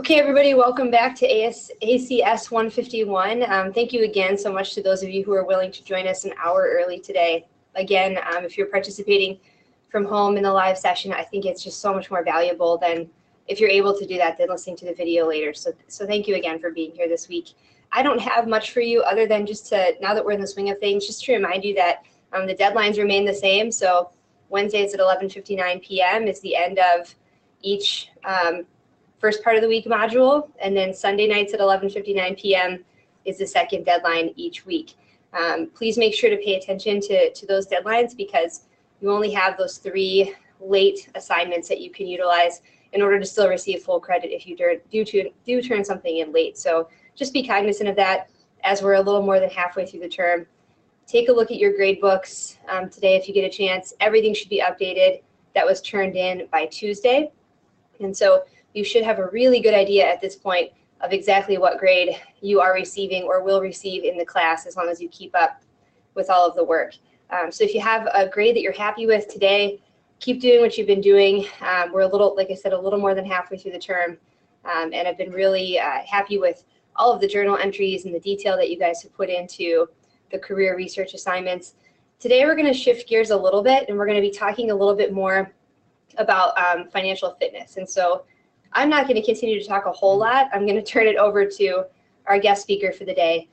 Okay, everybody, welcome back to ACS 151. Thank you again so much to those of you who are willing to join us an hour early today. Again, if you're participating from home in the live session, I think it's just so much more valuable than if you're able to do that than listening to the video later. So thank you again for being here this week. I don't have much for you other than just to, now that we're in the swing of things, just to remind you that the deadlines remain the same. So Wednesdays at 11:59 p.m. is the end of each first part of the week module, and then Sunday nights at 11:59 p.m. is the second deadline each week. Please make sure to pay attention to those deadlines because you only have those 3 late assignments that you can utilize in order to still receive full credit if you do turn something in late. So just be cognizant of that as we're a little more than halfway through the term. Take a look at your grade books today if you get a chance. Everything should be updated that was turned in by Tuesday. And so you should have a really good idea at this point of exactly what grade you are receiving or will receive in the class as long as you keep up with all of the work. So if you have a grade that you're happy with today, keep doing what you've been doing. We're a little, like I said, a little more than halfway through the term, and I've been really happy with all of the journal entries and the detail that you guys have put into the career research assignments. Today we're going to shift gears a little bit, and we're going to be talking a little bit more about financial fitness. And so I'm not going to continue to talk a whole lot. I'm going to turn it over to our guest speaker for the day.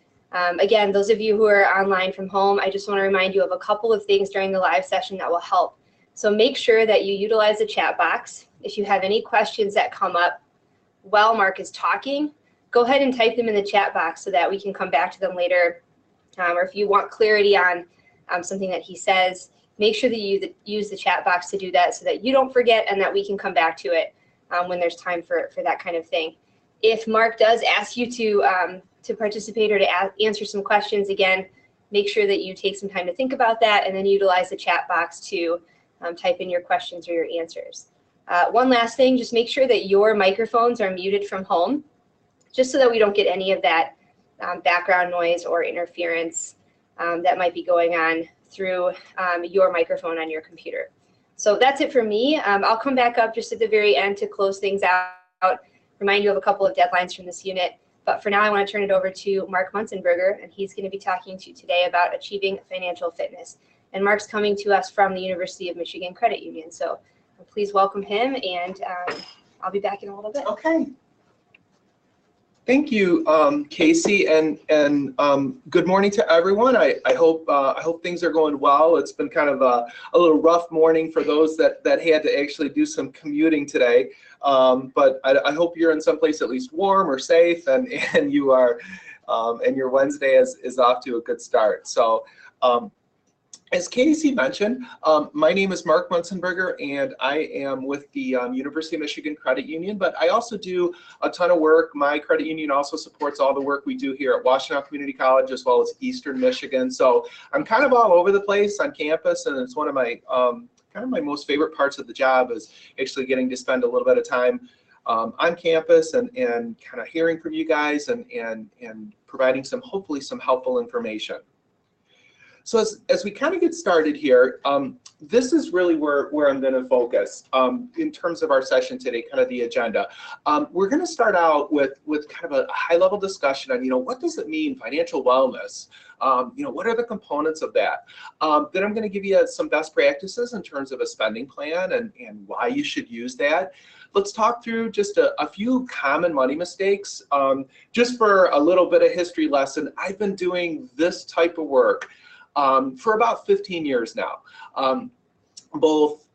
Again, those of you who are online from home, I just want to remind you of a couple of things during the live session that will help. So make sure that you utilize the chat box. If you have any questions that come up while Mark is talking, go ahead and type them in the chat box so that we can come back to them later. Or if you want clarity on something that he says, make sure that you use the chat box to do that so that you don't forget and that we can come back to it when there's time for that kind of thing. If Mark does ask you to participate or to answer some questions, again, make sure that you take some time to think about that and then utilize the chat box to type in your questions or your answers. One last thing, just make sure that your microphones are muted from home, just so that we don't get any of that background noise or interference that might be going on through your microphone on your computer. So that's it for me. I'll come back up just at the very end to close things out, remind you of a couple of deadlines from this unit. But for now, I want to turn it over to Mark Munzenberger, and he's going to be talking to you today about achieving financial fitness. And Mark's coming to us from the University of Michigan Credit Union. So please welcome him, and I'll be back in a little bit. Okay. Thank you, Casey, and good morning to everyone. I hope things are going well. It's been kind of a little rough morning for those that had to actually do some commuting today, but I hope you're in someplace at least warm or safe, and you are, and your Wednesday is off to a good start. So. As Casey mentioned, my name is Mark Munzenberger, and I am with the University of Michigan Credit Union, but I also do a ton of work. My credit union also supports all the work we do here at Washtenaw Community College as well as Eastern Michigan. So I'm kind of all over the place on campus, and it's one of my kind of my most favorite parts of the job is actually getting to spend a little bit of time on campus and kind of hearing from you guys and providing hopefully some helpful information. So as we kind of get started here, this is really where I'm going to focus in terms of our session today, kind of the agenda. We're going to start out with kind of a high-level discussion on, what does it mean, financial wellness? What are the components of that? Then I'm going to give you some best practices in terms of a spending plan and why you should use that. Let's talk through just a few common money mistakes. Just for a little bit of history lesson, I've been doing this type of work for about 15 years now, both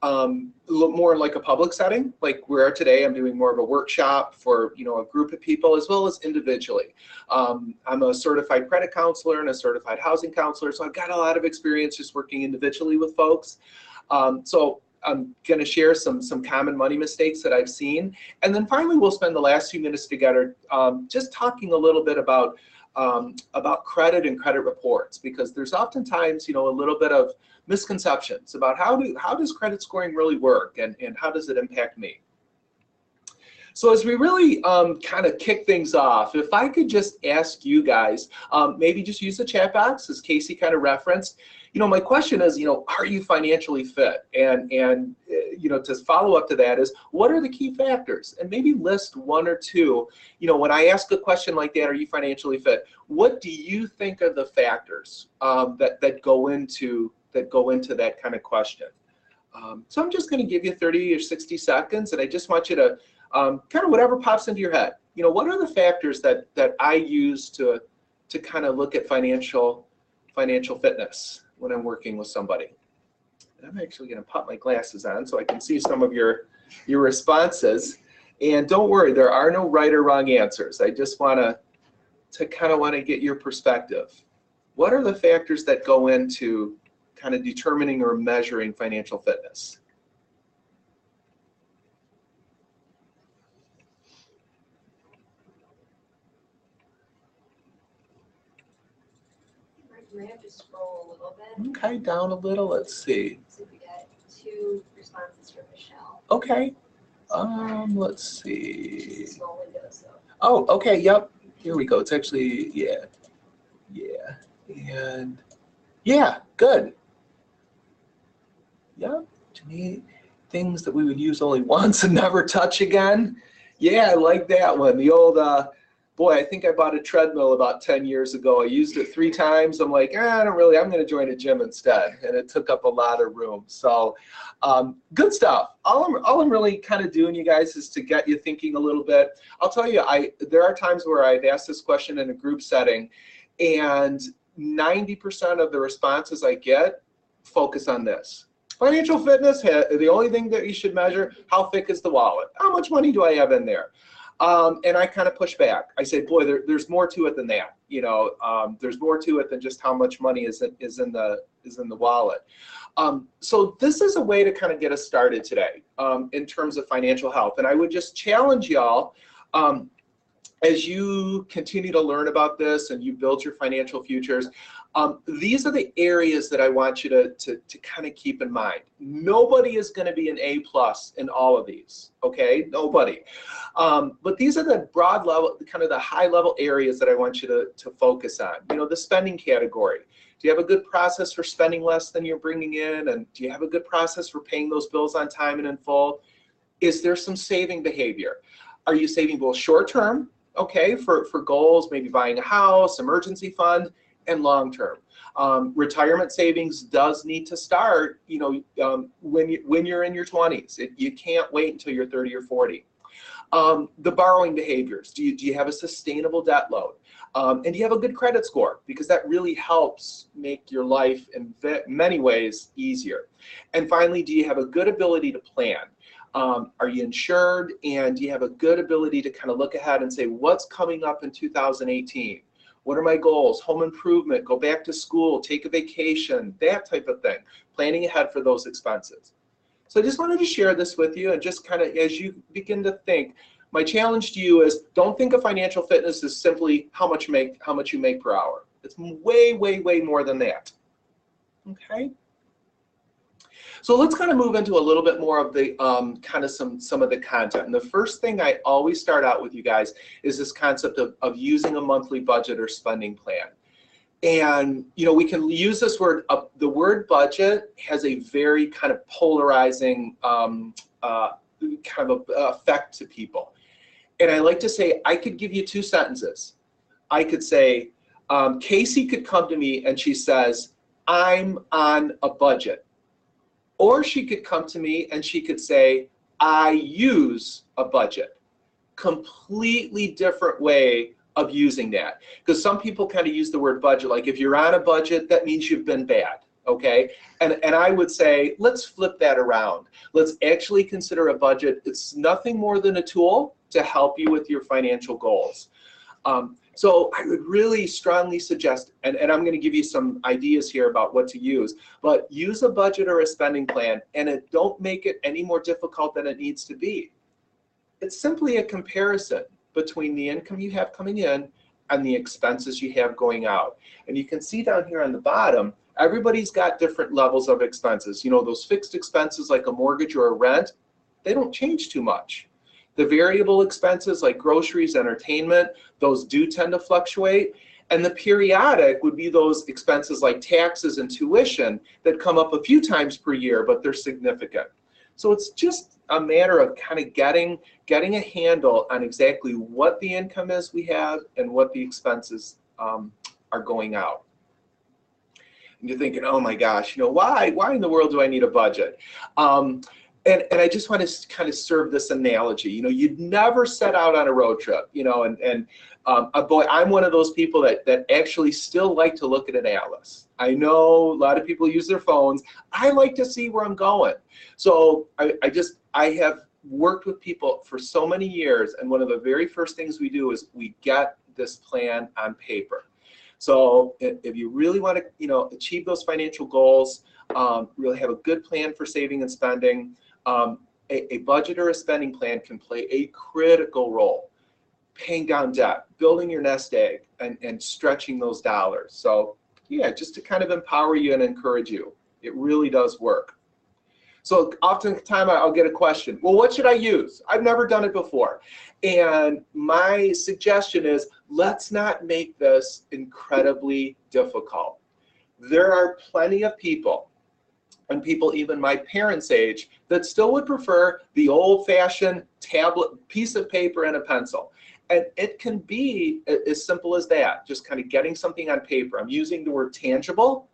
more like a public setting, like we are today. I'm doing more of a workshop for a group of people as well as individually. I'm a certified credit counselor and a certified housing counselor, so I've got a lot of experience just working individually with folks. So I'm going to share some common money mistakes that I've seen, and then finally we'll spend the last few minutes together just talking a little bit about credit and credit reports, because there's oftentimes, a little bit of misconceptions about how does credit scoring really work and how does it impact me. So as we really kind of kick things off, if I could just ask you guys, maybe just use the chat box as Casey kind of referenced, my question is, are you financially fit? And to follow up to that is, what are the key factors? And maybe list one or two. When I ask a question like that, are you financially fit? What do you think are the factors that go into that kind of question? So I'm just going to give you 30 or 60 seconds, and I just want you to kind of whatever pops into your head. What are the factors that I use to kind of look at financial fitness when I'm working with somebody? And I'm actually going to pop my glasses on so I can see some of your responses. And don't worry, there are no right or wrong answers. I just want to get your perspective. What are the factors that go into kind of determining or measuring financial fitness? We have to scroll a little bit. Okay, down a little. Let's see. So we got 2 responses from Michelle. Okay. Let's see. Small windows, so. Oh, okay. Yep. Here we go. It's actually, yeah. And yeah, good. Yeah. To me, things that we would use only once and never touch again. Yeah, I like that one. The old, boy, I think I bought a treadmill about 10 years ago. I used it 3 times. I'm like, I'm going to join a gym instead. And it took up a lot of room. So good stuff. All I'm really kind of doing, you guys, is to get you thinking a little bit. I'll tell you, there are times where I've asked this question in a group setting, and 90% of the responses I get focus on this. Financial fitness, the only thing that you should measure, how thick is the wallet? How much money do I have in there? And I kind of push back. I say, boy, there's more to it than that. There's more to it than just how much money is in the wallet. So this is a way to kind of get us started today in terms of financial health. And I would just challenge y'all, as you continue to learn about this and you build your financial futures, these are the areas that I want you to kind of keep in mind. Nobody is going to be an A+ in all of these, okay? Nobody. But these are the broad level, kind of the high level areas that I want you to focus on. The spending category. Do you have a good process for spending less than you're bringing in? And do you have a good process for paying those bills on time and in full? Is there some saving behavior? Are you saving both short term, okay, for goals, maybe buying a house, emergency fund, and long term? Retirement savings does need to start, when you're in your 20s. You can't wait until you're 30 or 40. The borrowing behaviors. Do you have a sustainable debt load? And do you have a good credit score? Because that really helps make your life in many ways easier. And finally, do you have a good ability to plan? Are you insured? And do you have a good ability to kind of look ahead and say, what's coming up in 2018? What are my goals? Home improvement, go back to school, take a vacation, that type of thing. Planning ahead for those expenses. So I just wanted to share this with you, and just kind of as you begin to think, my challenge to you is, don't think of financial fitness as simply how much you make per hour. It's way, way, way more than that. Okay? So let's kind of move into a little bit more of the kind of some of the content. And the first thing I always start out with you guys is this concept of using a monthly budget or spending plan. And we can use this word. The word budget has a very kind of polarizing kind of effect to people. And I like to say, I could give you 2 sentences. I could say, Casey could come to me and she says, I'm on a budget. Or she could come to me and she could say, I use a budget. Completely different way of using that. Because some people kind of use the word budget, like if you're on a budget, that means you've been bad, okay? And I would say, let's flip that around. Let's actually consider a budget. It's nothing more than a tool to help you with your financial goals. So I would really strongly suggest, and I'm going to give you some ideas here about what to use, but use a budget or a spending plan, and don't make it any more difficult than it needs to be. It's simply a comparison between the income you have coming in and the expenses you have going out. And you can see down here on the bottom, everybody's got different levels of expenses. Those fixed expenses like a mortgage or a rent, they don't change too much. The variable expenses like groceries, entertainment, those do tend to fluctuate. And the periodic would be those expenses like taxes and tuition that come up a few times per year, but they're significant. So it's just a matter of kind of getting a handle on exactly what the income is we have and what the expenses are going out. And you're thinking, oh my gosh, why in the world do I need a budget? And I just want to kind of serve this analogy. You'd never set out on a road trip, boy, I'm one of those people that actually still like to look at an atlas. I know a lot of people use their phones. I like to see where I'm going. So I have worked with people for so many years, and one of the very first things we do is we get this plan on paper. So if you really want to, achieve those financial goals, really have a good plan for saving and spending, a budget or a spending plan can play a critical role. Paying down debt, building your nest egg, and stretching those dollars. So yeah, just to kind of empower you and encourage you. It really does work. So oftentimes I'll get a question, well, what should I use? I've never done it before. And my suggestion is, let's not make this incredibly difficult. There are plenty of people, and people even my parents' age, that still would prefer the old-fashioned tablet, piece of paper and a pencil. And it can be as simple as that, just kind of getting something on paper. I'm using the word tangible,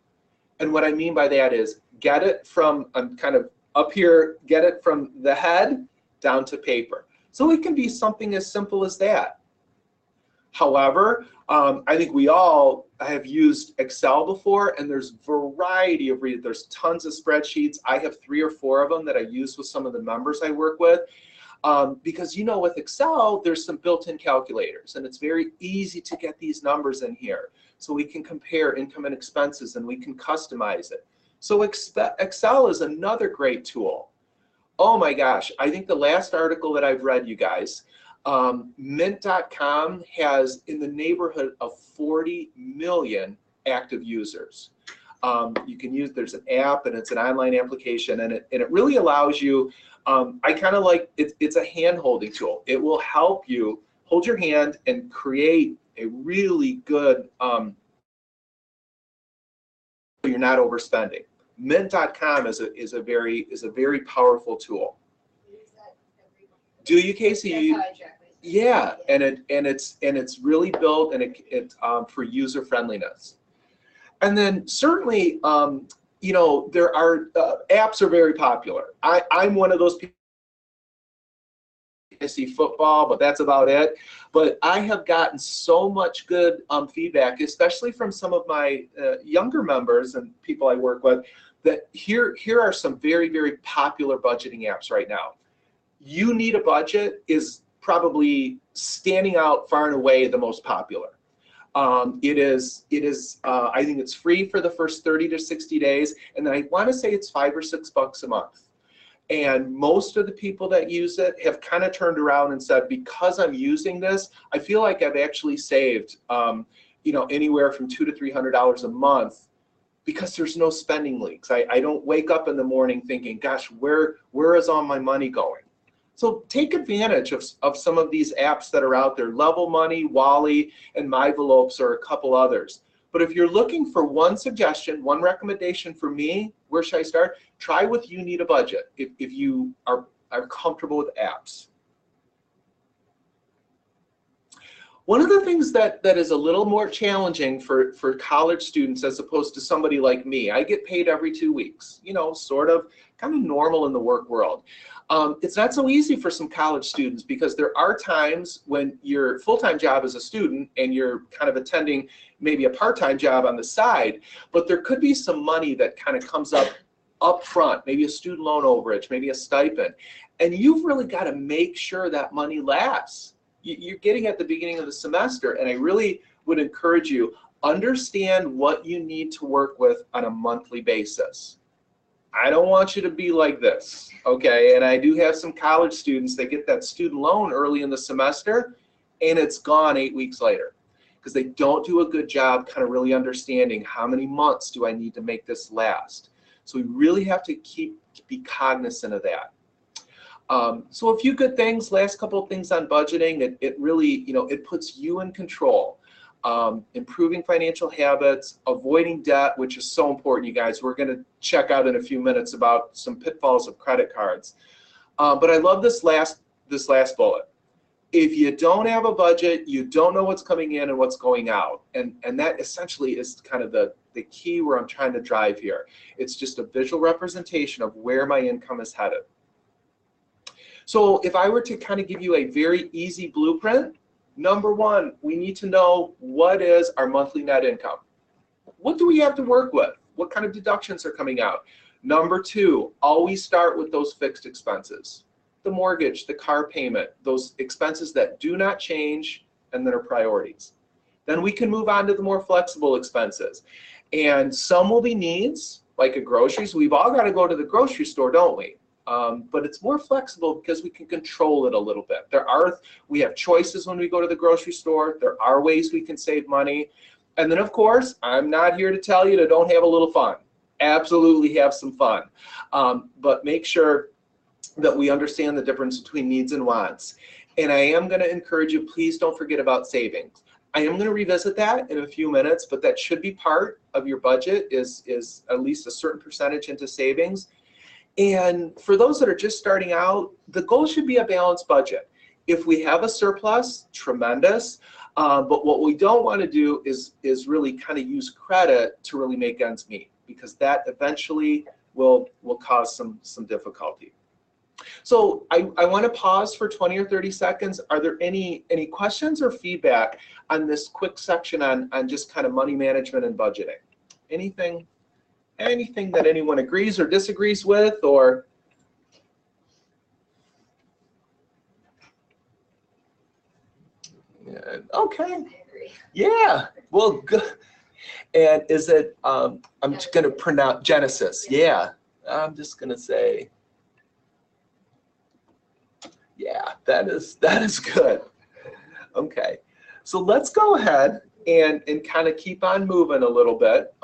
and what I mean by that is get it from, I'm kind of up here, get it from the head down to paper. So it can be something as simple as that. However, I think we all have used Excel before, and there's variety of there's tons of spreadsheets. I have 3 or 4 of them that I use with some of the members I work with. Because with Excel, there's some built-in calculators, and it's very easy to get these numbers in here. So we can compare income and expenses, and we can customize it. So Excel is another great tool. Oh my gosh, I think the last article that I've read, you guys, Mint.com has in the neighborhood of 40 million active users. You can use, there's an app, and it's an online application, and it really allows you, I kind of like, it's a hand-holding tool. It will help you hold your hand and create a really good, you're not overspending. Mint.com is a very powerful tool. Do you, Casey? Yeah, and it's really built, and it's for user friendliness. And then certainly, there are apps are very popular. I'm one of those people. I see football, but that's about it. But I have gotten so much good feedback, especially from some of my younger members and people I work with, that here are some very, very popular budgeting apps right now. You Need a Budget is probably standing out far and away the most popular. It is. I think it's free for the first 30 to 60 days, and then I want to say it's $5 or $6 a month. And most of the people that use it have kind of turned around and said, because I'm using this, I feel like I've actually saved, anywhere from $200 to $300 a month, because there's no spending leaks. I don't wake up in the morning thinking, gosh, where is all my money going? So take advantage of some of these apps that are out there. Level Money, Wally, and MyVelopes are a couple others. But if you're looking for one suggestion, one recommendation for me, where should I start? Try with You Need a Budget if you are comfortable with apps. One of the things that is a little more challenging for college students as opposed to somebody like me, I get paid every 2 weeks, sort of kind of normal in the work world. It's not so easy for some college students, because there are times when your full-time job is a student and you're kind of attending maybe a part-time job on the side, but there could be some money that kind of comes up front, maybe a student loan overage, maybe a stipend, and you've really got to make sure that money lasts. You're getting at the beginning of the semester, and I really would encourage you, understand what you need to work with on a monthly basis. I don't want you to be like this, okay? And I do have some college students that get that student loan early in the semester, and it's gone 8 weeks later, because they don't do a good job kind of really understanding how many months do I need to make this last. So we really have to be cognizant of that. So a few good things, last couple of things on budgeting, it really, it puts you in control. improving financial habits, avoiding debt, which is so important, you guys. We're going to check out in a few minutes about some pitfalls of credit cards. But I love this last bullet. If you don't have a budget, you don't know what's coming in and what's going out. And that essentially is kind of the key where I'm trying to drive here. It's just a visual representation of where my income is headed. So if I were to kind of give you a very easy blueprint, number one, we need to know what is our monthly net income. What do we have to work with? What kind of deductions are coming out? Number two, always start with those fixed expenses. The mortgage, the car payment, those expenses that do not change and that are priorities. Then we can move on to the more flexible expenses. And some will be needs, like groceries. We've all got to go to the grocery store, don't we? But it's more flexible because we can control it a little bit. We have choices when we go to the grocery store. There are ways we can save money. And then, of course, I'm not here to tell you to don't have a little fun. Absolutely have some fun. But make sure that we understand the difference between needs and wants. And I am going to encourage you, please don't forget about savings. I am going to revisit that in a few minutes, but that should be part of your budget is at least a certain percentage into savings. And for those that are just starting out, the goal should be a balanced budget. If we have a surplus, tremendous. But what we don't want to do is really kind of use credit to really make ends meet, because that eventually will cause some difficulty. So I want to pause for 20 or 30 seconds. Are there any questions or feedback on this quick section on just kind of money management and budgeting? Anything that anyone agrees or disagrees with, or? Okay. Yeah. Well, good. And is it? I'm just going to pronounce Genesis. Yeah. I'm just going to say. Yeah, that is good. Okay, so let's go ahead and kind of keep on moving a little bit.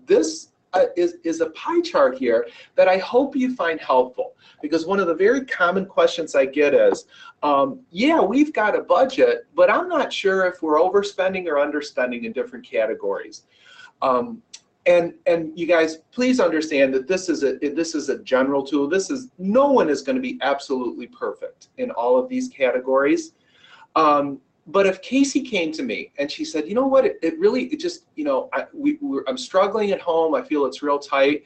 This is a pie chart here that I hope you find helpful, because one of the very common questions I get is, yeah, we've got a budget, but I'm not sure if we're overspending or underspending in different categories. And you guys, please understand that this is a general tool. No one is going to be absolutely perfect in all of these categories. But if Casey came to me and she said, you know what, I'm struggling at home. I feel it's real tight.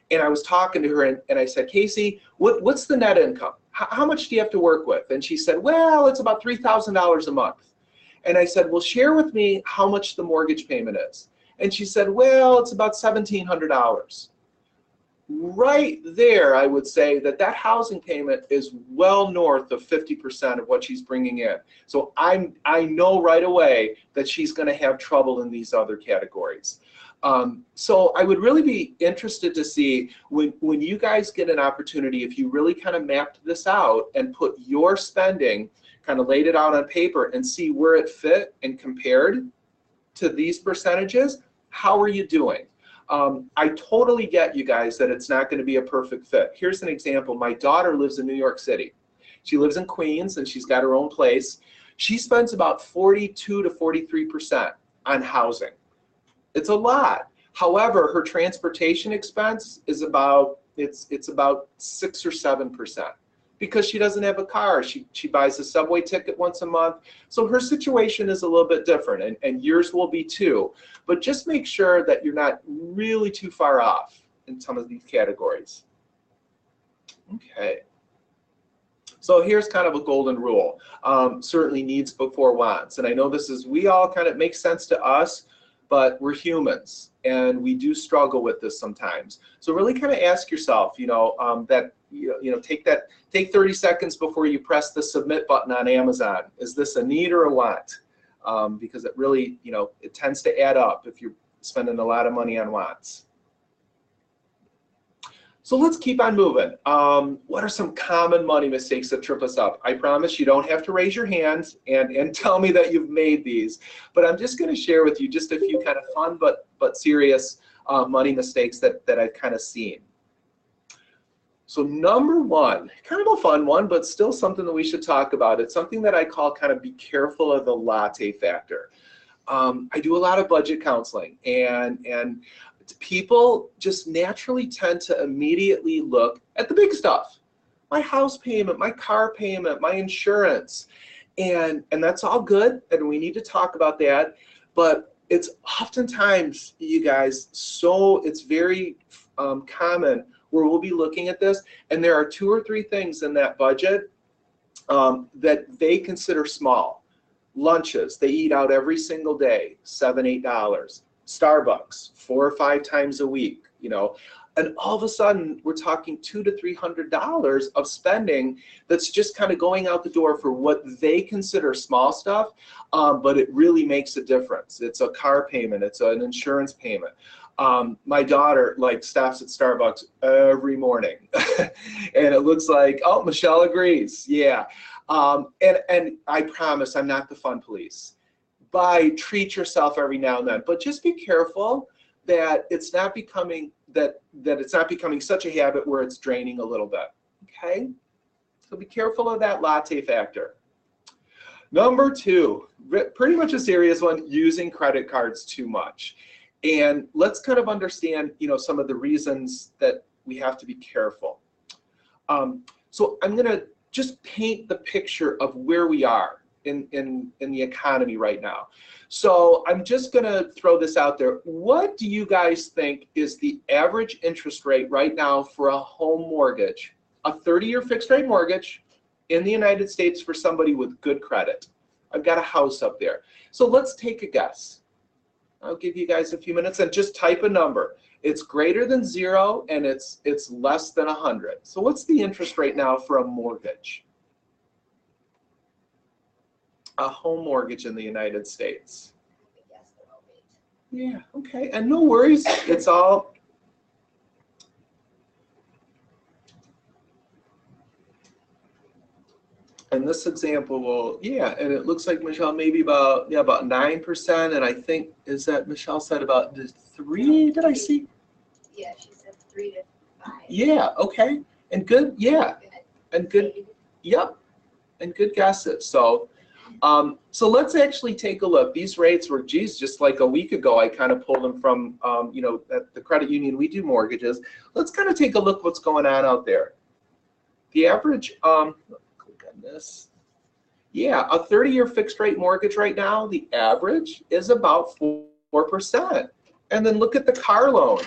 And I was talking to her and I said, Casey, what's the net income? How much do you have to work with? And she said, well, it's about $3,000 a month. And I said, well, share with me how much the mortgage payment is. And she said, well, it's about $1,700. Right there, I would say that housing payment is well north of 50% of what she's bringing in. So I know right away that she's going to have trouble in these other categories. So I would really be interested to see when you guys get an opportunity, if you really kind of mapped this out and put your spending, kind of laid it out on paper and see where it fit and compared to these percentages. How are you doing? I totally get, you guys, that it's not going to be a perfect fit. Here's an example. My daughter lives in New York City. She lives in Queens and she's got her own place. She spends about 42 to 43% on housing. It's a lot. However, her transportation expense is about 6 or 7%. Because she doesn't have a car. She buys a subway ticket once a month. So her situation is a little bit different, and yours will be too. But just make sure that you're not really too far off in some of these categories. Okay. So here's kind of a golden rule. Certainly needs before wants. And I know we all kind of makes sense to us, but we're humans and we do struggle with this sometimes. So really kind of ask yourself, take 30 seconds before you press the submit button on Amazon. Is this a need or a want? Because it really, it tends to add up if you're spending a lot of money on wants. So let's keep on moving. What are some common money mistakes that trip us up? I promise you don't have to raise your hand and tell me that you've made these, but I'm just going to share with you just a few kind of fun but serious money mistakes that I've kind of seen. So number one, kind of a fun one, but still something that we should talk about. It's something that I call kind of be careful of the latte factor. I do a lot of budget counseling, and people just naturally tend to immediately look at the big stuff. My house payment, my car payment, my insurance, and that's all good, and we need to talk about that. But it's oftentimes, you guys, so it's very common where we'll be looking at this, and there are 2 or 3 things in that budget that they consider small. Lunches, they eat out every single day, $7, $8. Starbucks, 4 or 5 times a week, and all of a sudden we're talking $200 to $300 of spending that's just kind of going out the door for what they consider small stuff, but it really makes a difference. It's a car payment, it's an insurance payment. My daughter stops at Starbucks every morning, and it looks like, oh, Michelle agrees, yeah. And I promise I'm not the fun police. Treat yourself every now and then, but just be careful that it's not becoming such a habit where it's draining a little bit. Okay, so be careful of that latte factor. Number 2, pretty much a serious one: using credit cards too much. And let's kind of understand, some of the reasons that we have to be careful. So I'm going to just paint the picture of where we are in the economy right now. So I'm just going to throw this out there. What do you guys think is the average interest rate right now for a home mortgage, a 30-year fixed rate mortgage in the United States for somebody with good credit? I've got a house up there. So let's take a guess. I'll give you guys a few minutes and just type a number. It's greater than 0 and it's less than 100. So what's the interest rate now for a mortgage? A home mortgage in the United States. Yeah, okay, and no worries, it's all. And this example will, yeah, and it looks like, Michelle, maybe about 9%, and I think, is that Michelle said about 3, did I see? Yeah, she said 3 to 5. Yeah, okay, and good, yeah, and good, yep, and good guesses. So let's actually take a look. These rates were, just like a week ago, I kind of pulled them from, at the credit union we do mortgages. Let's kind of take a look what's going on out there. The average, click on this. Yeah, a 30-year fixed rate mortgage right now, the average is about 4%. And then look at the car loan.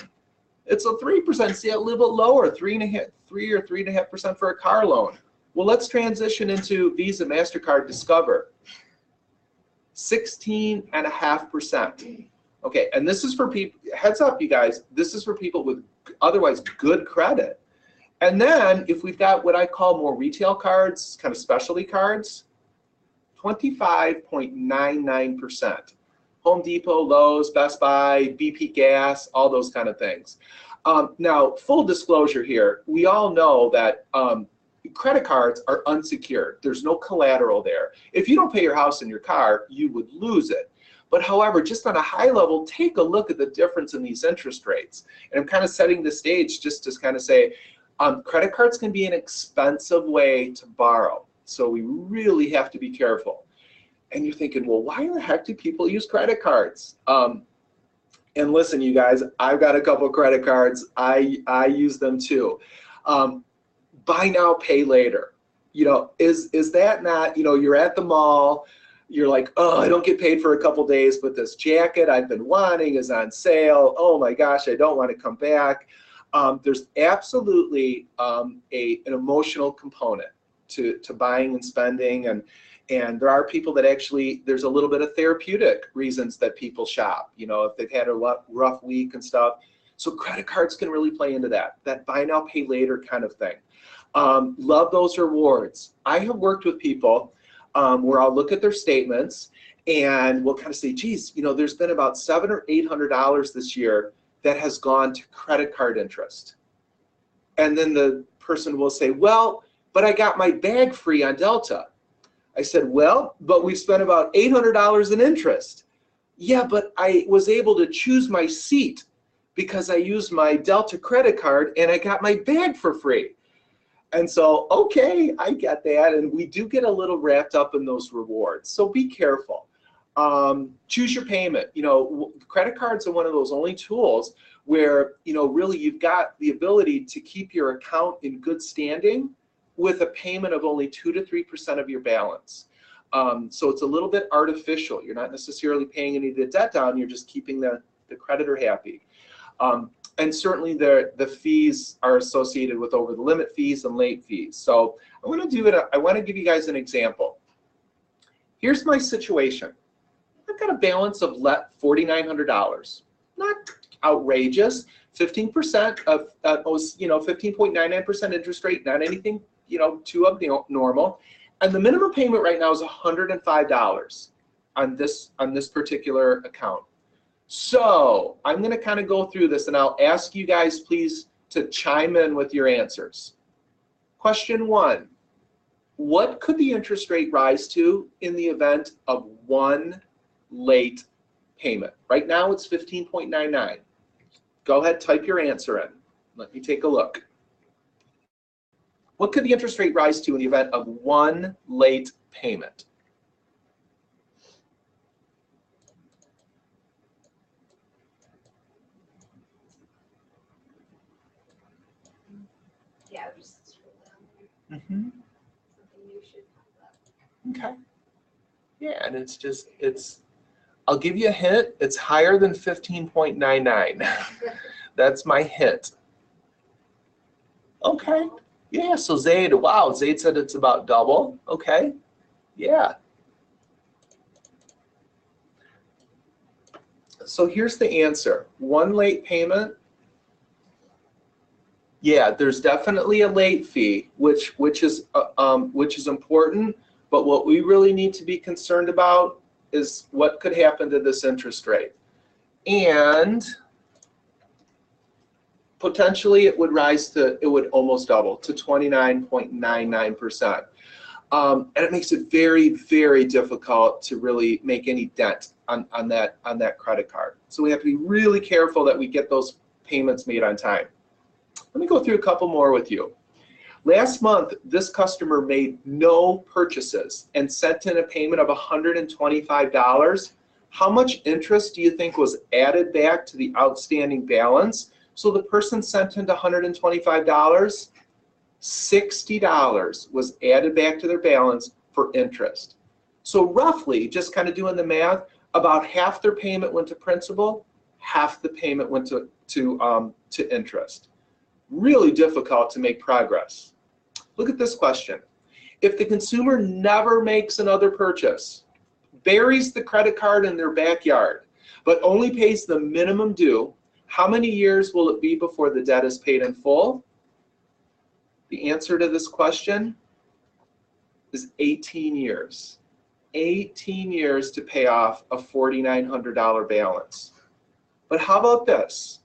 It's a 3%, see a little bit lower, 3 or 3.5% for a car loan. Well, let's transition into Visa, MasterCard, Discover. 16.5%. Okay, and this is for people, heads up, you guys, this is for people with otherwise good credit. And then if we've got what I call more retail cards, kind of specialty cards, 25.99%. Home Depot, Lowe's, Best Buy, BP Gas, all those kind of things. Now, full disclosure here, we all know that credit cards are unsecured. There's no collateral there. If you don't pay your house and your car, you would lose it. But however, just on a high level, take a look at the difference in these interest rates. And I'm kind of setting the stage just to kind of say, credit cards can be an expensive way to borrow. So we really have to be careful. And you're thinking, well, why the heck do people use credit cards? And listen, you guys, I've got a couple of credit cards. I use them too. Buy now, pay later. Is that not, you're at the mall, you're like, oh, I don't get paid for a couple days, but this jacket I've been wanting is on sale. Oh my gosh, I don't want to come back. There's absolutely an emotional component to buying and spending, and there are people that actually, there's a little bit of therapeutic reasons that people shop, if they've had a rough week and stuff. So credit cards can really play into that buy now, pay later kind of thing. Love those rewards. I have worked with people where I'll look at their statements and we'll kind of say, geez, there's been about $700 or $800 this year that has gone to credit card interest. And then the person will say, well, but I got my bag free on Delta. I said, well, but we spent about $800 in interest. Yeah, but I was able to choose my seat because I used my Delta credit card and I got my bag for free. And so, okay, I get that. And we do get a little wrapped up in those rewards. So be careful. Choose your payment. Credit cards are one of those only tools where, really you've got the ability to keep your account in good standing with a payment of only 2 to 3% of your balance. So it's a little bit artificial. You're not necessarily paying any of the debt down, you're just keeping the creditor happy. And certainly the fees are associated with over the limit fees and late fees. So I want to give you guys an example. Here's my situation. I've got a balance of $4,900. Not outrageous. 15% of 15.99% interest rate. Not anything too abnormal. And the minimum payment right now is $105 on this particular account. So I'm going to kind of go through this, and I'll ask you guys please to chime in with your answers. Question 1. What could the interest rate rise to in the event of one late payment? Right now it's 15.99. Go ahead, type your answer in. Let me take a look. What could the interest rate rise to in the event of one late payment? Yeah, just scroll down there. Mm-hmm. Something new should pop up. Okay. Yeah, and I'll give you a hint. It's higher than 15.99. That's my hint. Okay. Yeah, so Zaid, wow, Zaid said it's about double. Okay. Yeah. So here's the answer. One late payment. Yeah, there's definitely a late fee, which is important. But what we really need to be concerned about is what could happen to this interest rate. And potentially it would almost double to 29.99%. And it makes it very, very difficult to really make any dent on that credit card. So we have to be really careful that we get those payments made on time. Let me go through a couple more with you. Last month, this customer made no purchases and sent in a payment of $125. How much interest do you think was added back to the outstanding balance? So the person sent in $125, $60 was added back to their balance for interest. So roughly, just kind of doing the math, about half their payment went to principal, half the payment went to interest. Really difficult to make progress. Look at this question. If the consumer never makes another purchase, buries the credit card in their backyard, but only pays the minimum due, how many years will it be before the debt is paid in full? The answer to this question is 18 years. 18 years to pay off a $4,900 balance. But how about this?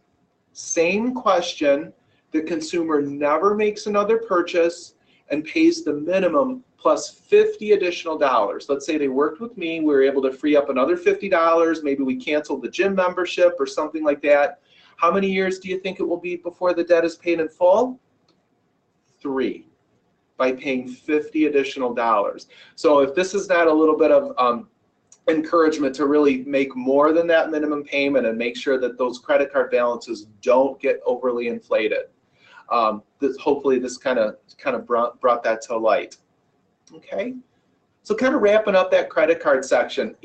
Same question. The consumer never makes another purchase and pays the minimum plus $50 additional. Let's say they worked with me, we were able to free up another $50, maybe we canceled the gym membership or something like that. How many years do you think it will be before the debt is paid in full? 3, by paying $50 additional. So if this is not a little bit of encouragement to really make more than that minimum payment and make sure that those credit card balances don't get overly inflated. Hopefully this kind of brought that to light. Okay, so kind of wrapping up that credit card section,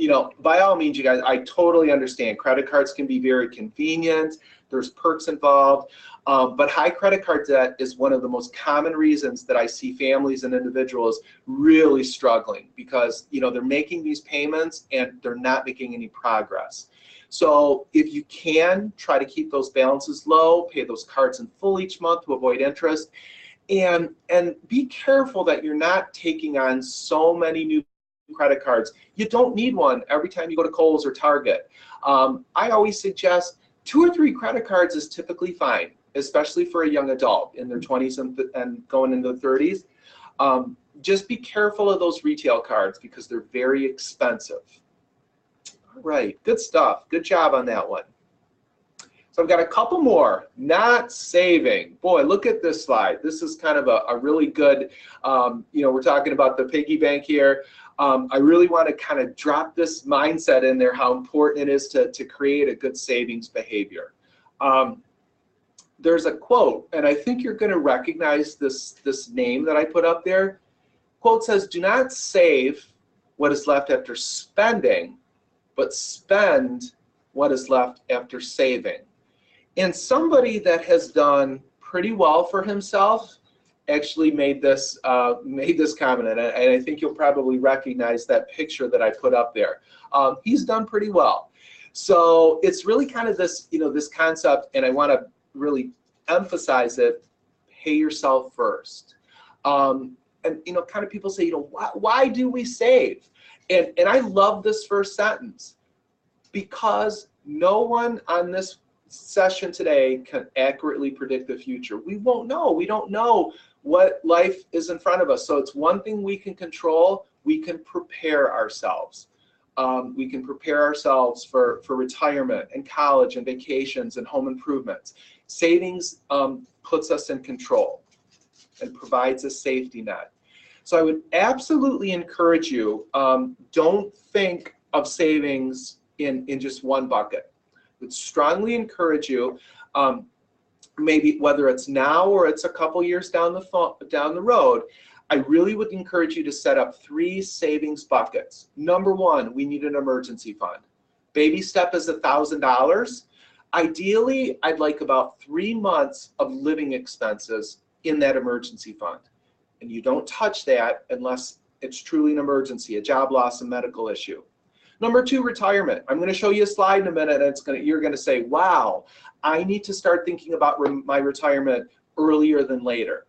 by all means, you guys, I totally understand credit cards can be very convenient. There's perks involved, but high credit card debt is one of the most common reasons that I see families and individuals really struggling because they're making these payments and they're not making any progress. So if you can, try to keep those balances low, pay those cards in full each month to avoid interest, and be careful that you're not taking on so many new credit cards. You don't need one every time you go to Kohl's or Target. I always suggest 2 or 3 credit cards is typically fine, especially for a young adult in their 20s and going into the 30s. Just be careful of those retail cards because they're very expensive. All right, good stuff. Good job on that one. So I've got a couple more. Not saving. Boy, look at this slide. This is kind of a really good, we're talking about the piggy bank here. I really want to kind of drop this mindset in there, how important it is to create a good savings behavior. There's a quote, and I think you're going to recognize this name that I put up there. Quote says, "Do not save what is left after spending, but spend what is left after saving." And somebody that has done pretty well for himself actually made this comment, and I think you'll probably recognize that picture that I put up there. He's done pretty well. So it's really kind of this, this concept, and I want to really emphasize it: pay yourself first. And kind of people say, why do we save? And I love this first sentence, because no one on this session today can accurately predict the future. We won't know. We don't know what life is in front of us. So it's one thing we can control. We can prepare ourselves. We can prepare ourselves for retirement and college and vacations and home improvements. Savings puts us in control and provides a safety net. So I would absolutely encourage you, don't think of savings in just one bucket. I would strongly encourage you, maybe whether it's now or it's a couple years down the road, I really would encourage you to set up 3 savings buckets. Number 1, we need an emergency fund. Baby step is $1,000. Ideally, I'd like about 3 months of living expenses in that emergency fund. And you don't touch that unless it's truly an emergency, a job loss, a medical issue. Number 2, retirement. I'm going to show you a slide in a minute, and you're going to say, wow, I need to start thinking about my retirement earlier than later.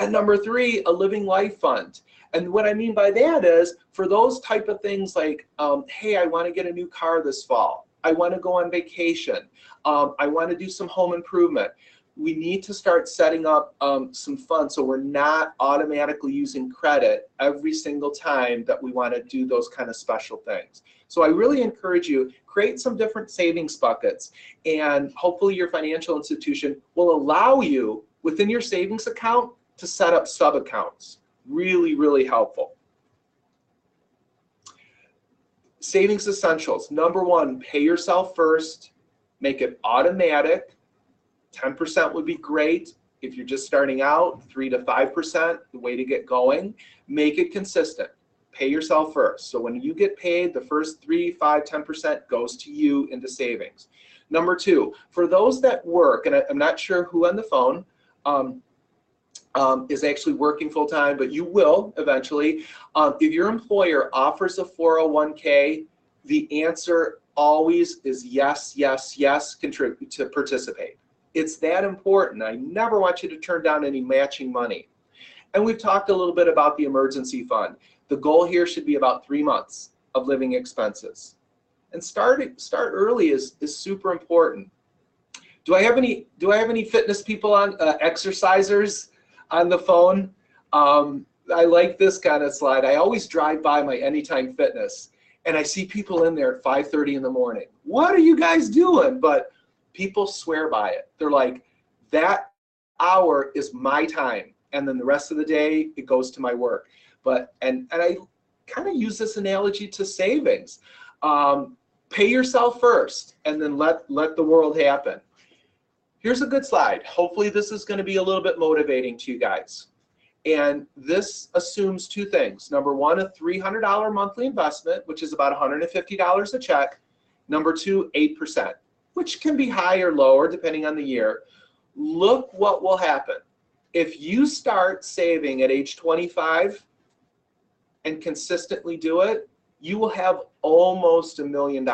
And number 3, a living life fund. And what I mean by that is, for those type of things like, hey, I want to get a new car this fall. I want to go on vacation. I want to do some home improvement. We need to start setting up some funds so we're not automatically using credit every single time that we want to do those kind of special things. So I really encourage you, create some different savings buckets, and hopefully your financial institution will allow you within your savings account to set up sub-accounts. Really, really helpful. Savings essentials. Number 1, pay yourself first. Make it automatic. 10% would be great. If you're just starting out, 3 to 5%, the way to get going. Make it consistent. Pay yourself first. So when you get paid, the first 3, 5, 10% goes to you into savings. Number 2, for those that work, and I'm not sure who on the phone is actually working full-time, but you will eventually. If your employer offers a 401k, the answer always is yes, yes, yes, contribute to participate. It's that important. I never want you to turn down any matching money. And we've talked a little bit about the emergency fund. The goal here should be about 3 months of living expenses. And start early is super important. Do I have any fitness people on, exercisers on the phone? I like this kind of slide. I always drive by my Anytime Fitness, and I see people in there at 5:30 in the morning. What are you guys doing? But people swear by it. They're like, that hour is my time, and then the rest of the day it goes to my work. But and I kind of use this analogy to savings. Pay yourself first, and then let the world happen. Here's a good slide. Hopefully this is going to be a little bit motivating to you guys. And this assumes 2 things. Number 1, a $300 monthly investment, which is about $150 a check. Number 2, 8%, which can be higher or lower depending on the year. Look what will happen. If you start saving at age 25 and consistently do it, you will have almost $1 million.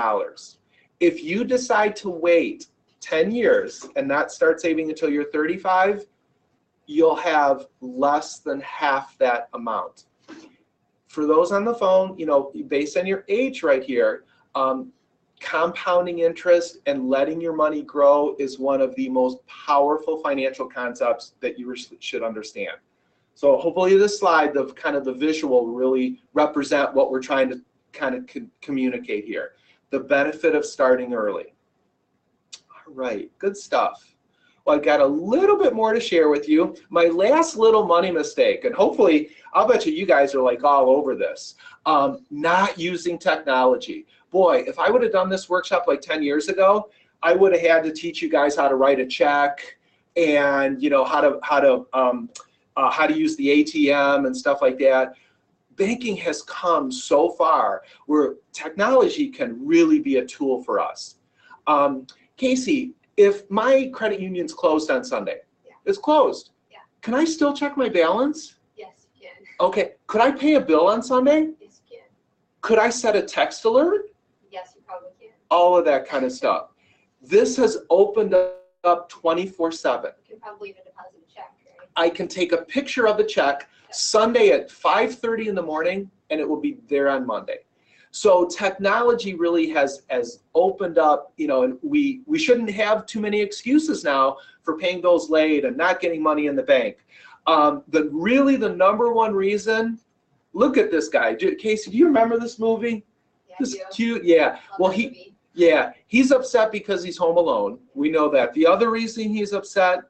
If you decide to wait 10 years and not start saving until you're 35, you'll have less than half that amount. For those on the phone, based on your age right here, compounding interest and letting your money grow is one of the most powerful financial concepts that you should understand. So hopefully this slide, the visual, really represent what we're trying to kind of communicate here. The benefit of starting early. All right, good stuff. Well, I've got a little bit more to share with you. My last little money mistake, and hopefully, I'll bet you guys are like all over this, not using technology. Boy, if I would have done this workshop like 10 years ago, I would have had to teach you guys how to write a check and how to use the ATM and stuff like that. Banking has come so far where technology can really be a tool for us. Casey, if my credit union's closed on Sunday, it's closed. Yeah. Can I still check my balance? Yes, you can. Okay. Could I pay a bill on Sunday? Yes, you can. Could I set a text alert? Yes, you probably can. All of that kind of stuff. This has opened up 24/7. You can probably even deposit a check, right? I can take a picture of the check Sunday at 5:30 in the morning, and it will be there on Monday. So technology really has opened up, and we shouldn't have too many excuses now for paying bills late and not getting money in the bank. The number one reason, look at this guy. Casey, do you remember this movie? Yeah, This cute, yeah. Well, movie. he's upset because he's home alone. We know that. The other reason he's upset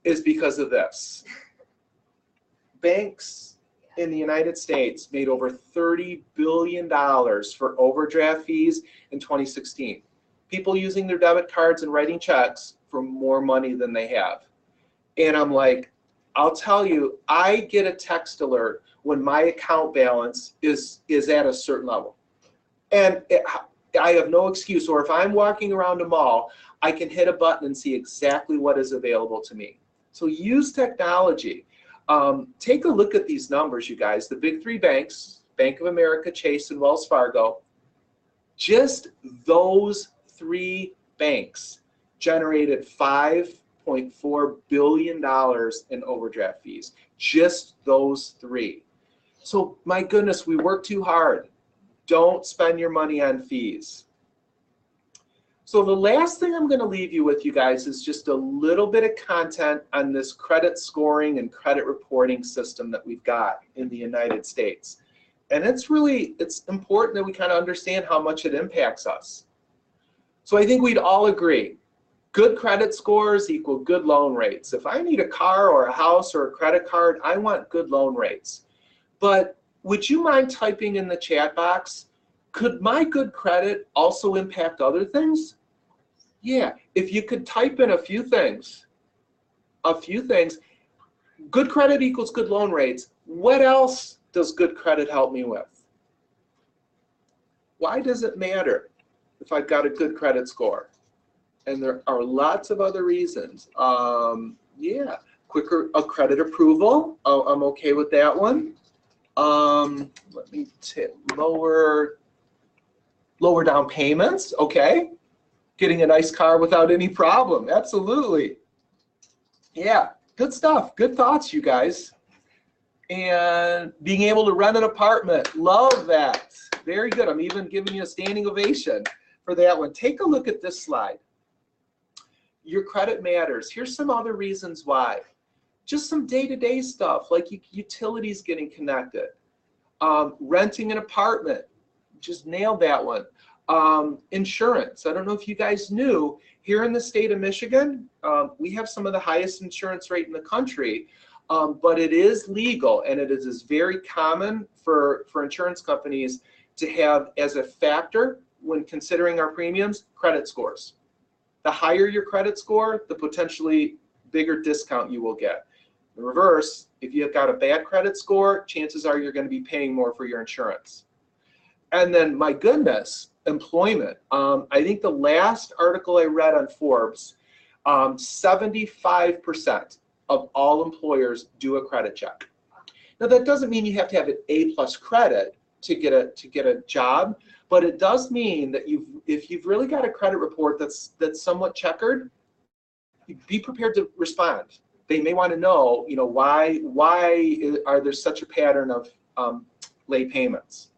is because of this. Banks in the United States made over $30 billion for overdraft fees in 2016. People using their debit cards and writing checks for more money than they have. And I'm like, I'll tell you, I get a text alert when my account balance is at a certain level. And I have no excuse. Or if I'm walking around a mall, I can hit a button and see exactly what is available to me. So use technology. Take a look at these numbers, you guys. The big three banks, Bank of America, Chase, and Wells Fargo, just those three banks generated $5.4 billion in overdraft fees. Just those three. So my goodness, we work too hard. Don't spend your money on fees. So the last thing I'm going to leave you with, you guys, is just a little bit of content on this credit scoring and credit reporting system that we've got in the United States. And it's important that we kind of understand how much it impacts us. So I think we'd all agree, good credit scores equal good loan rates. If I need a car or a house or a credit card, I want good loan rates. But would you mind typing in the chat box, could my good credit also impact other things? Yeah, if you could type in a few things. Good credit equals good loan rates. What else does good credit help me with? Why does it matter if I've got a good credit score? And there are lots of other reasons. Quicker credit approval. I'm okay with that one. Let me lower down payments. Okay. Getting a nice car without any problem. Absolutely. Yeah, good stuff. Good thoughts, you guys. And being able to rent an apartment. Love that. Very good. I'm even giving you a standing ovation for that one. Take a look at this slide. Your credit matters. Here's some other reasons why. Just some day-to-day stuff like utilities getting connected. Renting an apartment. Just nailed that one. Insurance. I don't know if you guys knew, here in the state of Michigan, we have some of the highest insurance rate in the country, but it is legal and it is very common for insurance companies to have as a factor when considering our premiums, credit scores. The higher your credit score, the potentially bigger discount you will get. In reverse, if you've got a bad credit score, chances are you're going to be paying more for your insurance. And then, my goodness, employment. I think the last article I read on Forbes, 75% of all employers do a credit check. Now, that doesn't mean you have to have an A+ credit to get a job, but it does mean that if you've really got a credit report that's somewhat checkered, be prepared to respond. They may want to know, why are there such a pattern of late payments.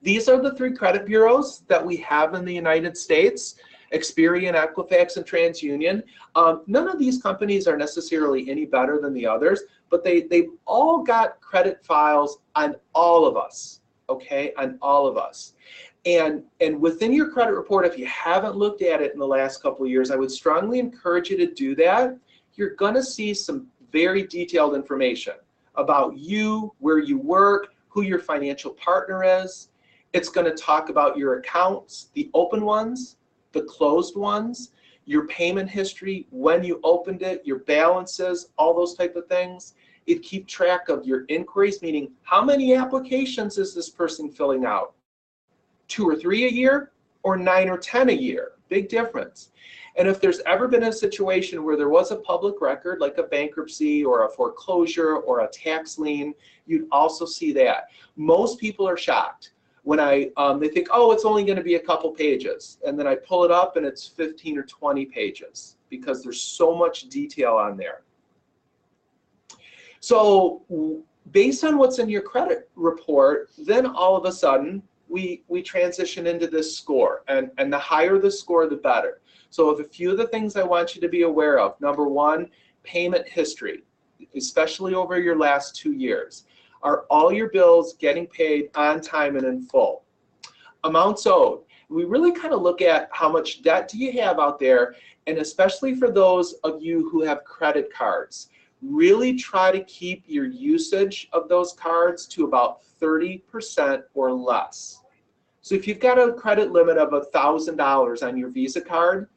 These are the three credit bureaus that we have in the United States: Experian, Equifax, and TransUnion. None of these companies are necessarily any better than the others, but they've all got credit files on all of us, okay, on all of us. And within your credit report, if you haven't looked at it in the last couple of years, I would strongly encourage you to do that. You're going to see some very detailed information about you, where you work, who your financial partner is. It's going to talk about your accounts, the open ones, the closed ones, your payment history, when you opened it, your balances, all those type of things. It keeps track of your inquiries, meaning how many applications is this person filling out? 2 or 3 a year or 9 or 10 a year? Big difference. And if there's ever been a situation where there was a public record, like a bankruptcy or a foreclosure or a tax lien, you'd also see that. Most people are shocked when they think, oh, it's only going to be a couple pages. And then I pull it up and it's 15 or 20 pages because there's so much detail on there. So based on what's in your credit report, then all of a sudden, we transition into this score, and the higher the score, the better. So a few of the things I want you to be aware of. Number one, payment history, especially over your last 2 years. Are all your bills getting paid on time and in full? Amounts owed. We really kind of look at how much debt do you have out there, and especially for those of you who have credit cards, really try to keep your usage of those cards to about 30% or less. So if you've got a credit limit of $1,000 on your Visa card,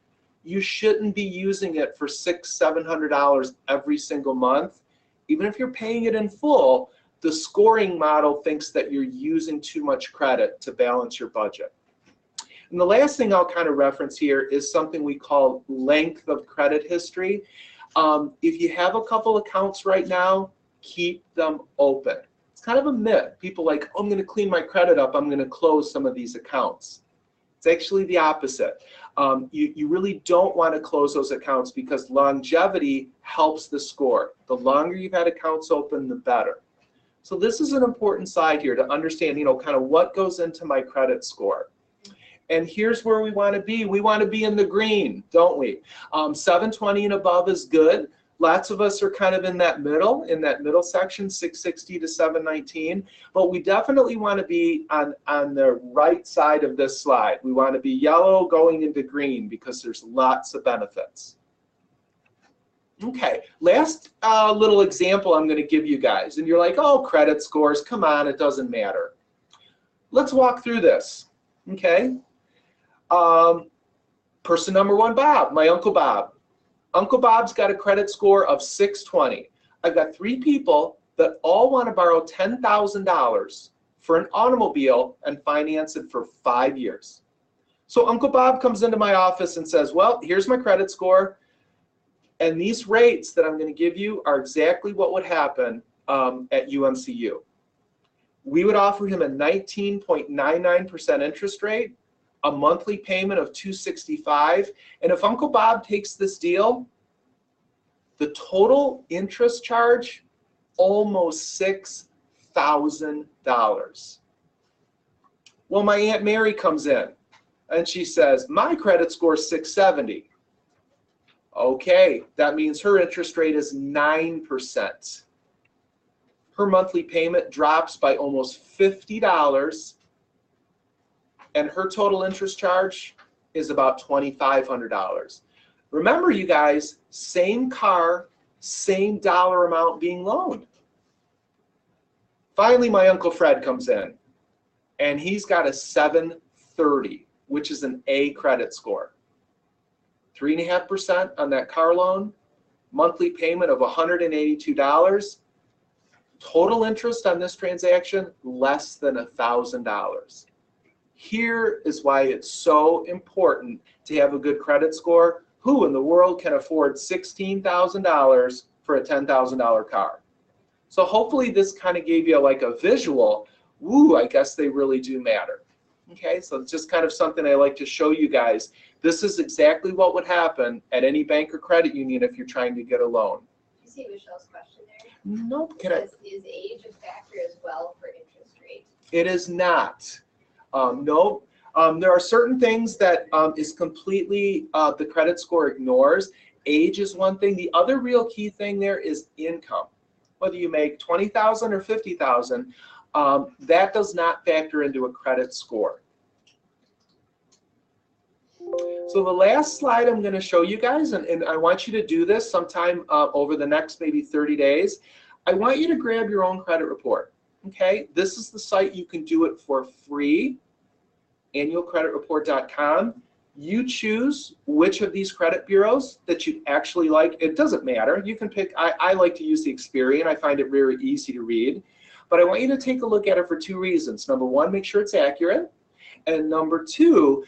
you shouldn't be using it for $600–700 every single month. Even if you're paying it in full, the scoring model thinks that you're using too much credit to balance your budget. And the last thing I'll kind of reference here is something we call length of credit history. If you have a couple accounts right now, keep them open. It's kind of a myth. People like, oh, I'm going to clean my credit up, I'm going to close some of these accounts. It's actually the opposite. You really don't want to close those accounts because longevity helps the score. The longer you've had accounts open, the better. So this is an important slide here to understand, kind of what goes into my credit score. And here's where we want to be. We want to be in the green, don't we? 720 and above is good. Lots of us are kind of in that middle section, 660 to 719. But we definitely want to be on the right side of this slide. We want to be yellow going into green because there's lots of benefits. Okay, last little example I'm going to give you guys. And you're like, oh, credit scores, come on, it doesn't matter. Let's walk through this, okay? Person number one, Bob, my Uncle Bob. Uncle Bob's got a credit score of 620. I've got 3 people that all want to borrow $10,000 for an automobile and finance it for 5 years. So Uncle Bob comes into my office and says, well, here's my credit score, and these rates that I'm going to give you are exactly what would happen at UMCU. We would offer him a 19.99% interest rate, a monthly payment of $265, and if Uncle Bob takes this deal, the total interest charge, almost $6,000. Well, my Aunt Mary comes in and she says, my credit score is 670. Okay, that means her interest rate is 9%. Her monthly payment drops by almost $50, and her total interest charge is about $2,500. Remember, you guys, same car, same dollar amount being loaned. Finally, my Uncle Fred comes in, and he's got a 730, which is an A credit score. 3.5% on that car loan, monthly payment of $182. Total interest on this transaction, less than $1,000. Here is why it's so important to have a good credit score. Who in the world can afford $16,000 for a $10,000 car? So hopefully this kind of gave you like a visual, ooh, I guess they really do matter. Okay, so it's just kind of something I like to show you guys. This is exactly what would happen at any bank or credit union if you're trying to get a loan. You see Michelle's question there? Nope. Is age a factor as well for interest rate? It is not. No. There are certain things that is completely the credit score ignores. Age is one thing. The other real key thing there is income. Whether you make $20,000 or $50,000, that does not factor into a credit score. So the last slide I'm going to show you guys, and I want you to do this sometime over the next maybe 30 days. I want you to grab your own credit report. Okay, this is the site you can do it for free, annualcreditreport.com. You choose which of these credit bureaus that you actually like. It doesn't matter. You can pick. I like to use the Experian. I find it very easy to read. But I want you to take a look at it for two reasons. Number one, make sure it's accurate. And number two,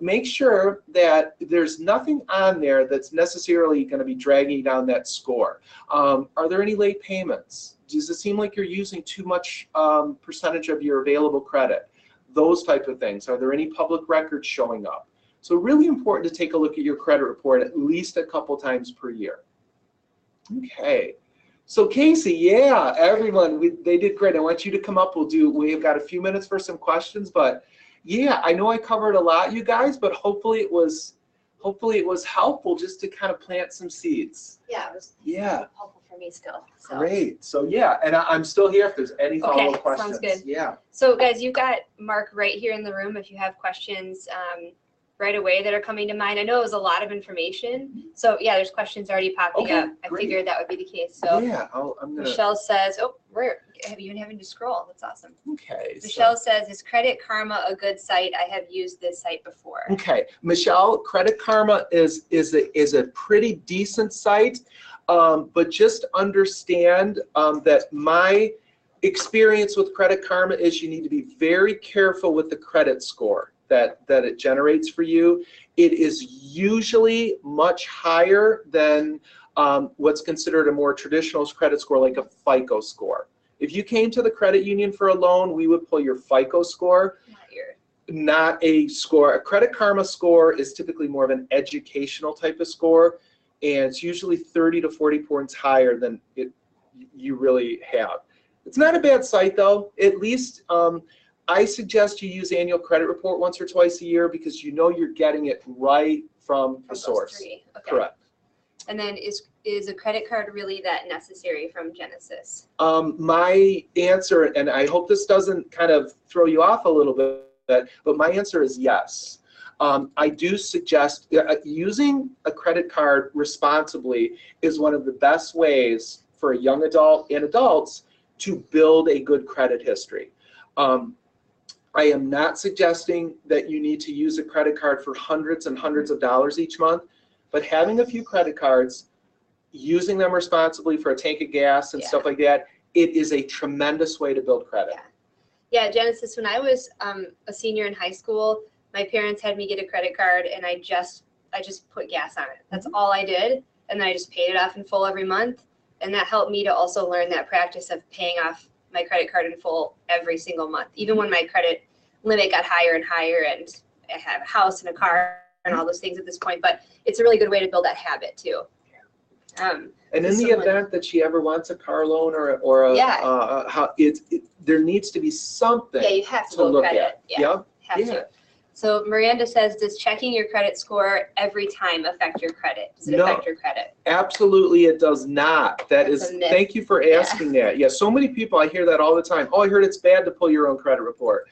make sure that there's nothing on there that's necessarily going to be dragging down that score. Are there any late payments? Does it seem like you're using too much percentage of your available credit? Those type of things. Are there any public records showing up? So really important to take a look at your credit report at least a couple times per year. Okay. So Casey, yeah, everyone, they did great. I want you to come up. We've got a few minutes for some questions, but yeah, I know I covered a lot, you guys, but hopefully it was helpful just to kind of plant some seeds. Yeah, it was helpful for me still. So. Great. So yeah, and I'm still here if there's any follow-up questions. Sounds good. Yeah. So guys, you've got Mark right here in the room if you have questions right away that are coming to mind. I know it was a lot of information. So yeah, there's questions already popping up. I figured that would be the case. So yeah, I'm gonna. Michelle says, oh, we're even having to scroll. That's awesome. Okay. Michelle says, is Credit Karma a good site? I have used this site before. Okay, Michelle, Credit Karma is a pretty decent site, but just understand that my experience with Credit Karma is you need to be very careful with the credit score that it generates for you. It is usually much higher than what's considered a more traditional credit score, like a FICO score. If you came to the credit union for a loan, we would pull your FICO score, not a score. A Credit Karma score is typically more of an educational type of score, and it's usually 30 to 40 points higher than you really have. It's not a bad site though. At least I suggest you use Annual Credit Report once or twice a year because you know you're getting it right from the source. Okay. Correct. And then is a credit card really that necessary from Genesis? My answer, and I hope this doesn't kind of throw you off a little bit, but my answer is yes. I do suggest using a credit card responsibly is one of the best ways for a young adult and adults to build a good credit history. I am not suggesting that you need to use a credit card for hundreds and hundreds of dollars each month, but having a few credit cards, using them responsibly for a tank of gas and stuff like that, it is a tremendous way to build credit. Yeah, Genesis, when I was a senior in high school, my parents had me get a credit card and I just put gas on it. That's all I did. And then I just paid it off in full every month. And that helped me to also learn that practice of paying off my credit card in full every single month, even when my credit limit got higher and higher, and I have a house and a car and all those things at this point. But it's a really good way to build that habit too. And in the event that she ever wants a car loan or there needs to be something you have to look credit. at. Have to. So Miranda says, does checking your credit score every time affect your credit? Does it affect your credit? Absolutely, it does not. Thank you for asking that. Yeah, so many people, I hear that all the time. Oh, I heard it's bad to pull your own credit report.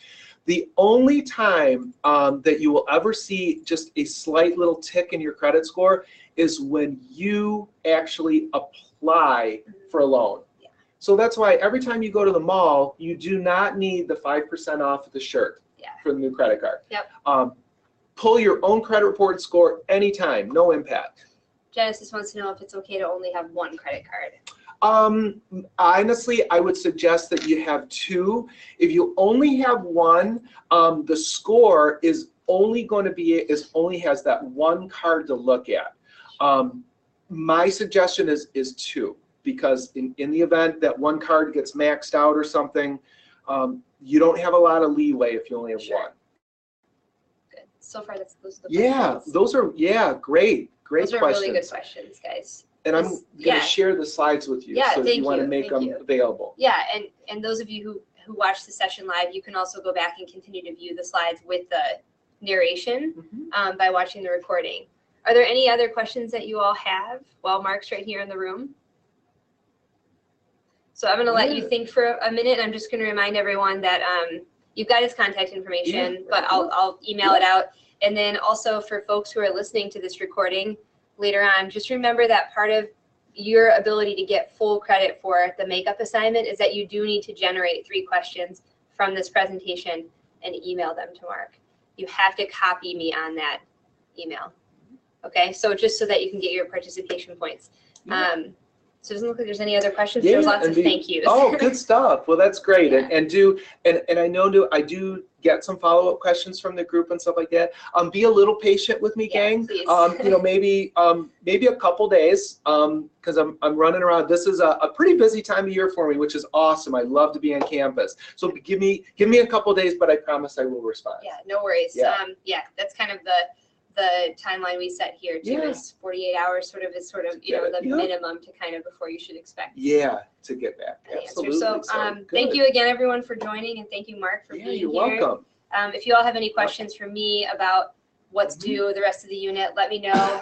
The only time that you will ever see just a slight little tick in your credit score is when you actually apply for a loan. So that's why every time you go to the mall, you do not need the 5% off the shirt for the new credit card. Pull your own credit report score anytime, no impact. Genesis wants to know if it's okay to only have one credit card. Honestly, I would suggest that you have two. If you only have one, the score is only going to be only has that one card to look at. My suggestion is two, because in the event that one card gets maxed out or something, you don't have a lot of leeway if you only have one. Good. So far, those are the questions. Those are great those questions. Those are really good questions, guys. And I'm going to share the slides with you, so if you want to make them available. Yeah, and those of you who watch the session live, you can also go back and continue to view the slides with the narration by watching the recording. Are there any other questions that you all have while Mark's right here in the room? So I'm going to let you think for a minute. I'm just going to remind everyone that you've got his contact information, but I'll email it out. And then also for folks who are listening to this recording later on, just remember that part of your ability to get full credit for the makeup assignment is that you do need to generate 3 questions from this presentation and email them to Mark. You have to copy me on that email. Okay, so just so that you can get your participation points. So it doesn't look like there's any other questions. There's lots of thank yous. Oh, good stuff. Well, that's great. Yeah. And I know I do get some follow-up questions from the group and stuff like that. Be a little patient with me, gang. Please. You know, maybe a couple days, because I'm running around. This is a pretty busy time of year for me, which is awesome. I love to be on campus. So give me a couple days, but I promise I will respond. Yeah, no worries. Yeah, that's kind of the timeline we set here too, is 48 hours is you know, the minimum to kind of before you should expect to get back. Absolutely. So thank you again everyone for joining, and thank you Mark for being here. You're welcome. If you all have any questions for me about what's due the rest of the unit, let me know.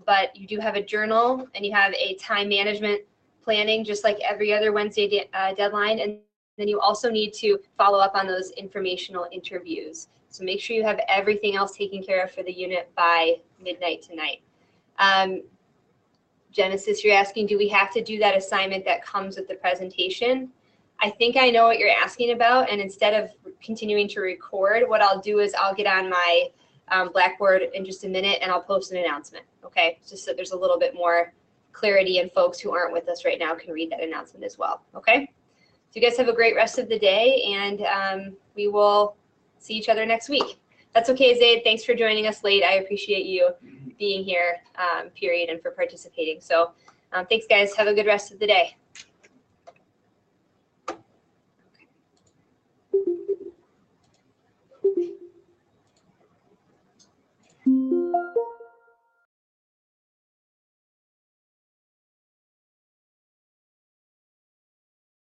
But you do have a journal and you have a time management planning just like every other Wednesday deadline, and then you also need to follow up on those informational interviews. So make sure you have everything else taken care of for the unit by midnight tonight. Genesis, you're asking, do we have to do that assignment that comes with the presentation? I think I know what you're asking about, and instead of continuing to record, what I'll do is I'll get on my Blackboard in just a minute and I'll post an announcement, okay? Just so there's a little bit more clarity and folks who aren't with us right now can read that announcement as well, okay? So you guys have a great rest of the day, and we will see each other next week. That's okay, Zaid. Thanks for joining us late. I appreciate you being here, period, and for participating. So thanks, guys. Have a good rest of the day.